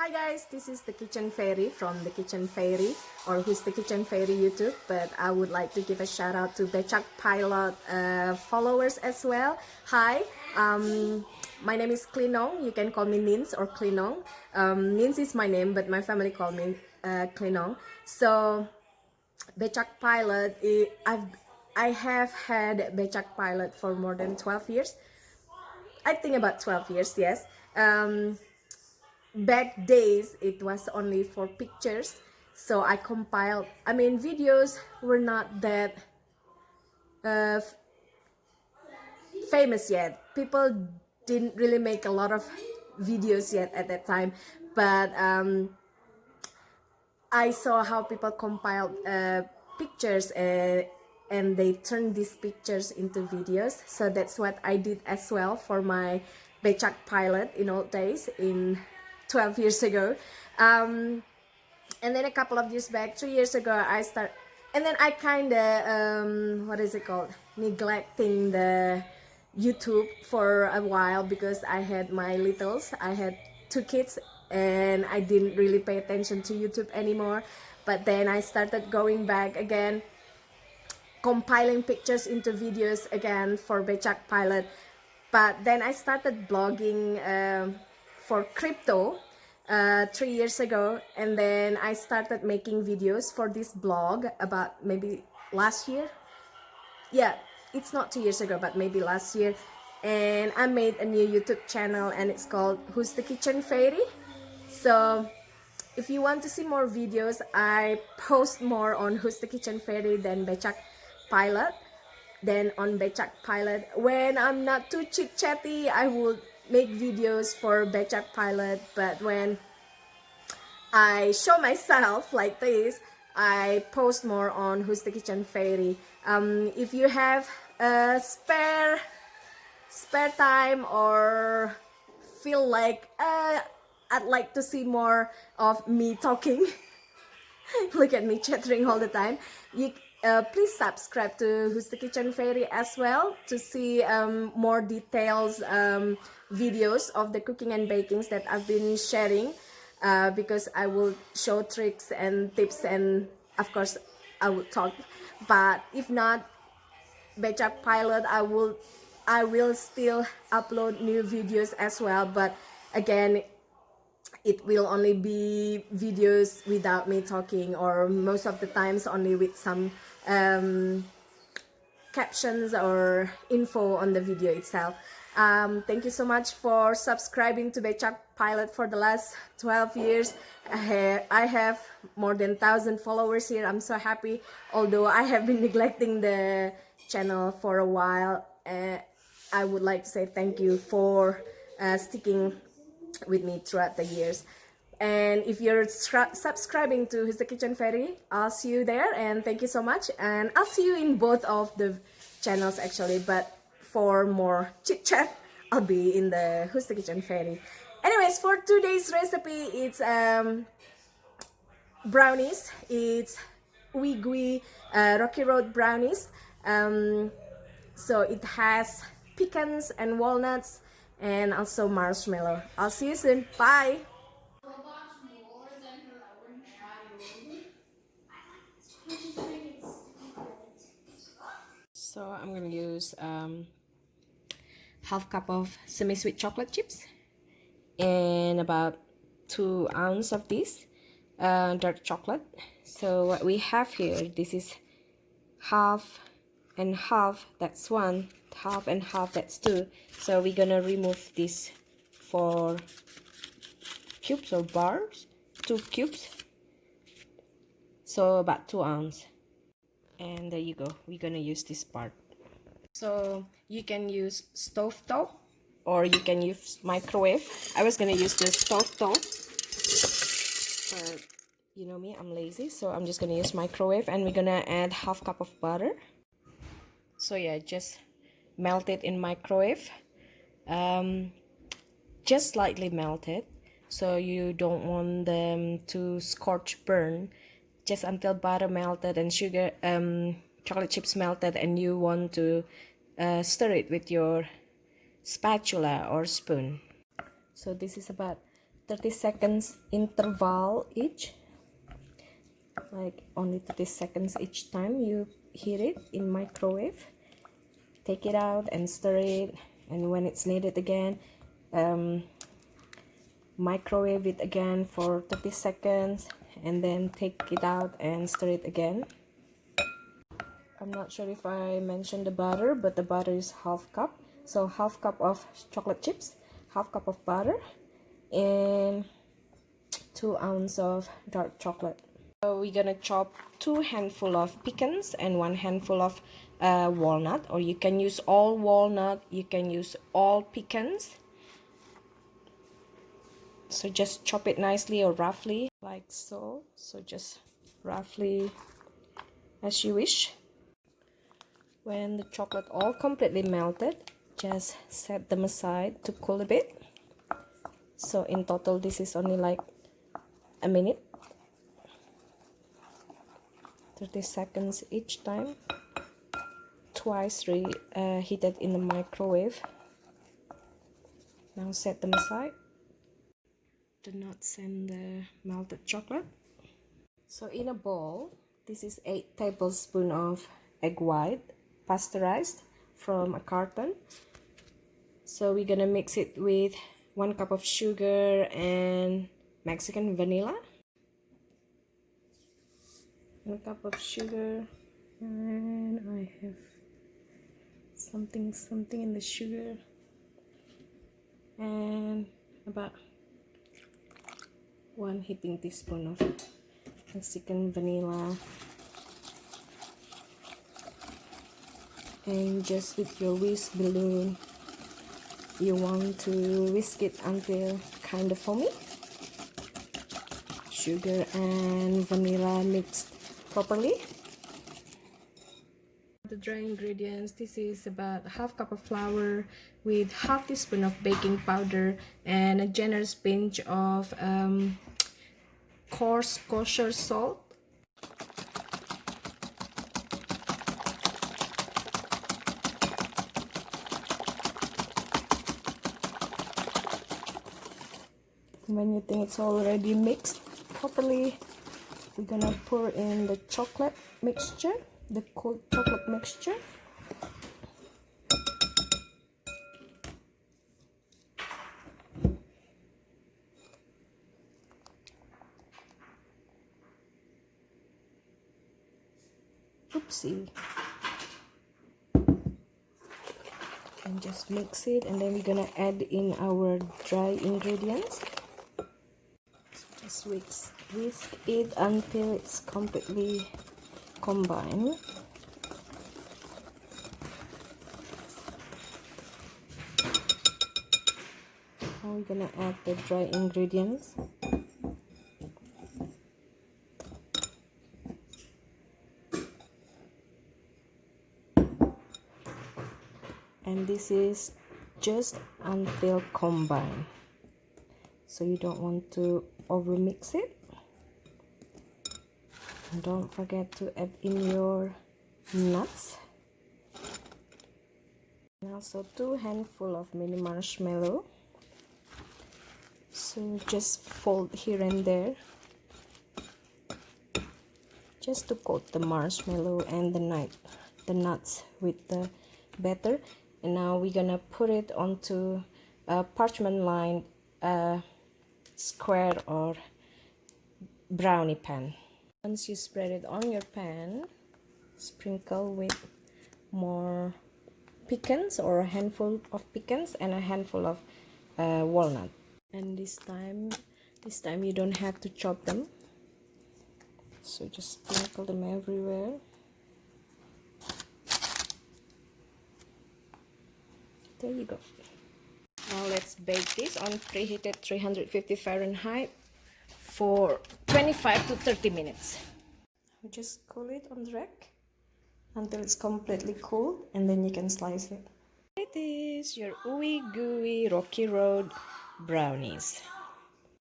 Hi guys, this is the Kitchen Fairy from the Kitchen Fairy, or Who's the Kitchen Fairy YouTube, but I would like to give a shout out to becakpilot followers as well. Hi, my name is Klinong. You can call me Nins or Klinong. Nins is my name, but my family call me Klinong. So becakpilot, I have had becakpilot for more than 12 years. I think about 12 years, yes. Back days it was only for pictures, so I compiled, videos were not that famous yet. People didn't really make a lot of videos yet at that time, but I saw how people compiled pictures and they turned these pictures into videos. So that's what I did as well for my becakpilot in old days, in 12 years ago. And then a couple of years back, 3 years ago, and then I kind of, what is it called, neglecting the YouTube for a while because I had my littles. I had 2 kids and I didn't really pay attention to YouTube anymore. But then I started going back again, compiling pictures into videos again for becakpilot. But then I started blogging for crypto 3 years ago, and then I started making videos for this blog about maybe last year. Yeah, it's not 2 years ago, but maybe last year. And I made a new YouTube channel and it's called Who's the Kitchen Fairy. So if you want to see more videos, I post more on Who's the Kitchen Fairy than becakpilot. Then on becakpilot, when I'm not too chit chatty, I would make videos for becakpilot. But when I show myself like this, I post more on Who's the Kitchen Fairy. If you have a spare time or feel like I'd like to see more of me talking, look at me chattering all the time, you please subscribe to Who's the Kitchen Fairy as well to see more details, videos of the cooking and bakings that I've been sharing, because I will show tricks and tips, and of course I will talk. But if not becakpilot, I will still upload new videos as well, but again it will only be videos without me talking, or most of the times only with some captions or info on the video itself. Thank you so much for subscribing to becakpilot for the last 12 years. I have more than 1,000 followers here. I'm so happy, although I have been neglecting the channel for a while. I would like to say thank you for sticking with me throughout the years. And if you're subscribing to Who's the Kitchen Fairy, I'll see you there, and thank you so much. And I'll see you in both of the channels actually, but for more chit chat I'll be in the Who's the Kitchen Fairy. Anyways, for today's recipe, it's brownies. It's Ooey Gooey Rocky Road brownies. So it has pecans and walnuts and also marshmallow. I'll see you soon. Bye. So I'm going to use half cup of semi-sweet chocolate chips and about 2 ounces of this dark chocolate. So what we have here, this is half and half, that's 1, half and half, that's 2. So we're gonna remove this 4 cubes or bars, 2 cubes, so about 2 ounces. And there you go, we're gonna use this part. So you can use stovetop or you can use microwave. I was gonna use the stovetop, but you know me, I'm lazy, so I'm just gonna use microwave. And we're gonna add half cup of butter. So yeah, just melt it in microwave, just slightly melted, so you don't want them to scorch burn, just until butter melted and sugar, chocolate chips melted, and you want to stir it with your spatula or spoon. So this is about 30 seconds interval each, like only 30 seconds each time you heat it in microwave. Take it out and stir it, and when it's needed again, microwave it again for 30 seconds, and then take it out and stir it again. I'm not sure if I mentioned the butter, but the butter is half cup. So half cup of chocolate chips, half cup of butter, and 2 ounces of dark chocolate. So we're gonna chop 2 handful of pecans and 1 handful of walnut, or you can use all walnut, you can use all pecans. So just chop it nicely or roughly, like so. So just roughly as you wish. When the chocolate all completely melted, just set them aside to cool a bit. So in total this is only like a minute, 30 seconds each time, twice heated in the microwave. Now set them aside, the nuts and the melted chocolate. So in a bowl, this is 8 tablespoons of egg white, pasteurized from a carton. So we're gonna mix it with 1 cup of sugar and Mexican vanilla. 1 cup of sugar, and I have something in the sugar, and about 1 heaping teaspoon of Mexican vanilla. And just with your whisk balloon, you want to whisk it until kind of foamy. Sugar and vanilla mixed properly. The dry ingredients, this is about half cup of flour with half teaspoon of baking powder and a generous pinch of coarse kosher salt. When you think it's already mixed properly, we're gonna pour in the chocolate mixture, the cold chocolate mixture. Oopsie. And just mix it, and then we're gonna add in our dry ingredients. Just whisk it until it's completely combined. Now we're gonna add the dry ingredients. And this is just until combined, so you don't want to over mix it. And don't forget to add in your nuts, and also 2 handful of mini marshmallow. So just fold here and there, just to coat the marshmallow and the nuts with the batter. And now we're gonna put it onto a parchment lined square or brownie pan. Once you spread it on your pan, sprinkle with more pecans, or a handful of pecans and a handful of walnut. And this time you don't have to chop them, so just sprinkle them everywhere. There you go. Now let's bake this on preheated 350 Fahrenheit for 25 to 30 minutes. Just cool it on the rack until it's completely cool, and then you can slice it. It is your Ooey Gooey Rocky Road brownies.